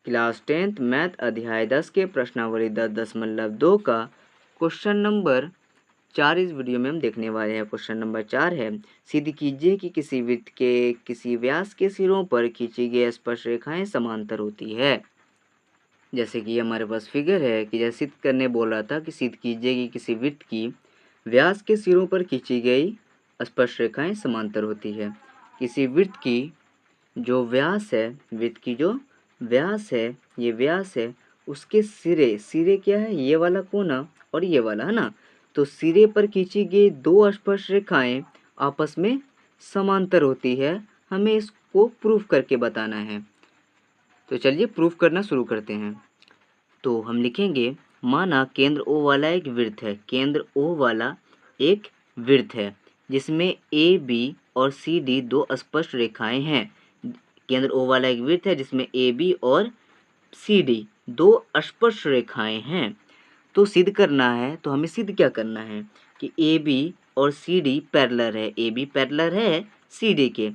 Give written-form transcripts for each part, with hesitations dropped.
Class 10th math अध्याय 10 के प्रश्नावली 10.2 का क्वेश्चन नंबर 4 इस वीडियो में हम देखने वाले हैं। क्वेश्चन नंबर 4 है, सिद्ध कीजिए कि किसी वृत्त के किसी व्यास के सिरों पर खींची गई स्पर्श रेखाएं समांतर होती है। जैसे कि हमारे पास फिगर है कि जैसे सिद्ध करने बोल रहा था कि सिद्ध कीजिए कि किसी वृत्त की व्यास के सिरों पर खींची गई स्पर्श रेखाएं समांतर होती है। किसी वृत्त की जो व्यास है, वृत्त की जो व्यास है, ये व्यास है, उसके सिरे क्या है, ये वाला कोना और ये वाला, है ना। तो सिरे पर खींची गई दो स्पर्श रेखाएं आपस में समांतर होती है। हमें इसको प्रूफ करके बताना है। तो चलिए प्रूफ करना शुरू करते हैं। तो हम लिखेंगे, माना केंद्र O वाला एक वृत्त है। केंद्र O वाला एक वृत्त है जिसमें AB और CD दो स्पर्श रेखाएं हैं। केंद्र O वाला एक वृत्त है जिसमें AB और CD दो स्पर्श रेखाएं हैं। तो सिद्ध करना है, तो हमें सिद्ध क्या करना है कि AB और CD पैरेलल है। AB पैरेलल है CD के।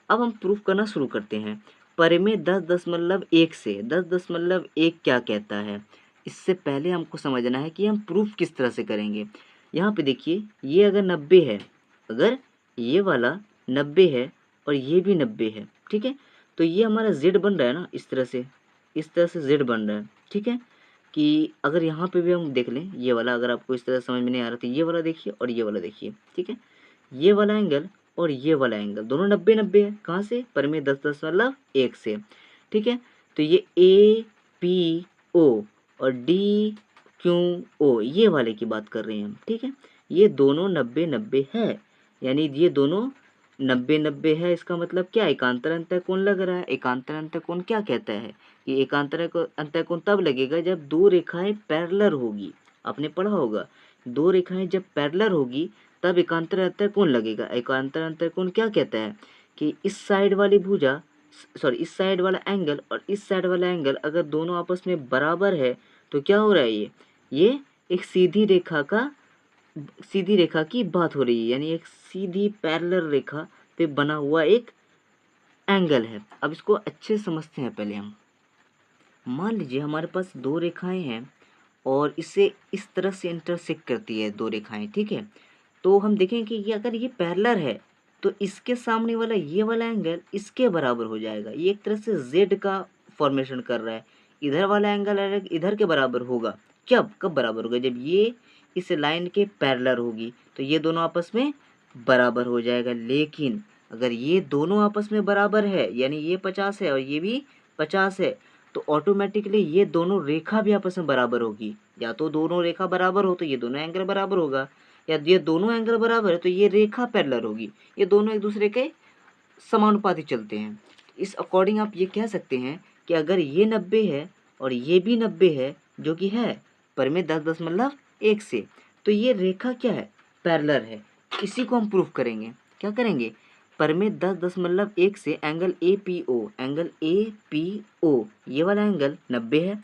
अब हम प्रूफ करना शुरू करते हैं। परिमेय 10.1 से 10.1 क्या कहता है, इससे पहले हमको समझना है कि हम प्रूफ किस तरह से करेंगे। यहाँ पे देखिए, ये अगर 90 है, अगर ये वाला 90 है और ये भी 90 है, ठीक है, तो ये हमारा Z बन रहा है ना, इस तरह से Z बन रहा है। ठीक है, कि अगर यहाँ पे भी हम देख लें, ये वाला अगर आपको इस तरह समझ में नहीं आ रहा तो ये वाला देखिए और ये वाला देखिए। ठीक है, ये वाला एंगल और ये वाला एंगल दोनों 90-90 है। कहाँ से? परिमेय 10.1 से। ठीक है, तो ये APO और DQO ये वाले की बात कर रहे हैं हम। ठीक है, ये दोनों 90-90 है, यानी ये दोनों 90-90 है। इसका मतलब क्या? एकांतर अंतःकोण लग रहा है। एकांतर अंतःकोण क्या कहता है कि एकांतर अंतःकोण तब लगेगा जब दो रेखाएं पैरेलल होगी। आपने पढ़ा होगा, दो रेखाएं जब पैरेलल होगी तब एकांतर अंतःकोण लगेगा। एकांतर अंतःकोण क्या कहता है कि इस साइड वाली भुजा, सॉरी, इस साइड वाला एंगल और इस साइड वाला एंगल अगर दोनों आपस में बराबर है तो क्या हो रहा है, ये एक सीधी रेखा की बात हो रही है, यानी एक सीधी पैरेलल रेखा पे बना हुआ एक एंगल है। अब इसको अच्छे से समझते हैं। पहले हम मान लीजिए हमारे पास दो रेखाएं हैं और इसे इस तरह से इंटरसेक्ट करती है दो रेखाएं। ठीक है, तो हम देखें कि ये अगर ये पैरेलल है तो इसके सामने वाला ये वाला एंगल इसके बराबर हो जाएगा। ये एक तरह से Z का फॉर्मेशन कर रहा है। इधर वाला एंगल इधर के बराबर होगा। कब बराबर होगा? जब ये इस लाइन के पैरेलल होगी तो ये दोनों आपस में बराबर हो जाएगा। लेकिन अगर ये दोनों आपस में बराबर है, यानी ये 50 है और ये भी 50 है, तो ऑटोमेटिकली ये दोनों रेखा भी आपस में बराबर होगी। या तो दोनों रेखा बराबर हो तो ये दोनों एंगल बराबर होगा, या ये दोनों एंगल बराबर है तो ये रेखा पैरेलल होगी। ये दोनों एक दूसरे के समानुपाती चलते हैं। इस अकॉर्डिंग आप ये कह सकते हैं कि अगर ये 90 है और ये भी 90 है, जो कि है परिमेय 10.1 से, तो ये रेखा क्या है? पैरेलल है। इसी को हम प्रूफ करेंगे। क्या करेंगे? परिमेय 10.1 से एंगल APO ये वाला एंगल 90 है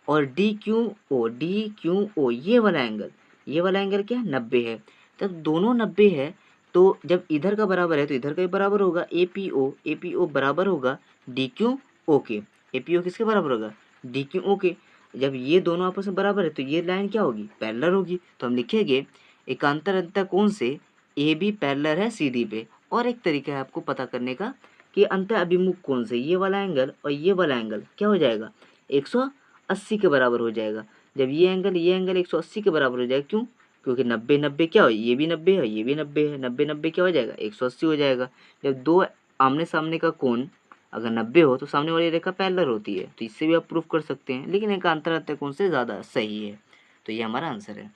और DQO ये वाला एंगल क्या है? 90 है। तब दोनों 90 है तो जब इधर का बराबर है तो इधर का भी बराबर होगा। APO बराबर होगा DQO के। APO किसके बराबर होगा? DQO के। जब ये दोनों आपस में बराबर है तो ये लाइन क्या होगी? पैरेलल होगी। तो हम लिखेंगे एकांतर अंतःकोण से AB पैरेलल है CD पे। और एक तरीका है आपको पता करने का कि अंतः अभिमुख कोण से ये वाला एंगल और ये वाला एंगल क्या हो जाएगा? 180 के बराबर हो जाएगा। जब ये एंगल 180 के बराबर हो जाएगा। क्यों? क्योंकि 90-90 क्या हो? ये भी 90 है, ये भी 90 है। 90-90 क्या हो जाएगा? 180 हो जाएगा। जब दो आमने सामने का कोण अगर 90 हो तो सामने वाली रेखा पैरेलल होती है। तो इससे भी आप प्रूफ कर सकते हैं, लेकिन एकांतर अंतःकोण से ज़्यादा सही है। तो ये हमारा आंसर है।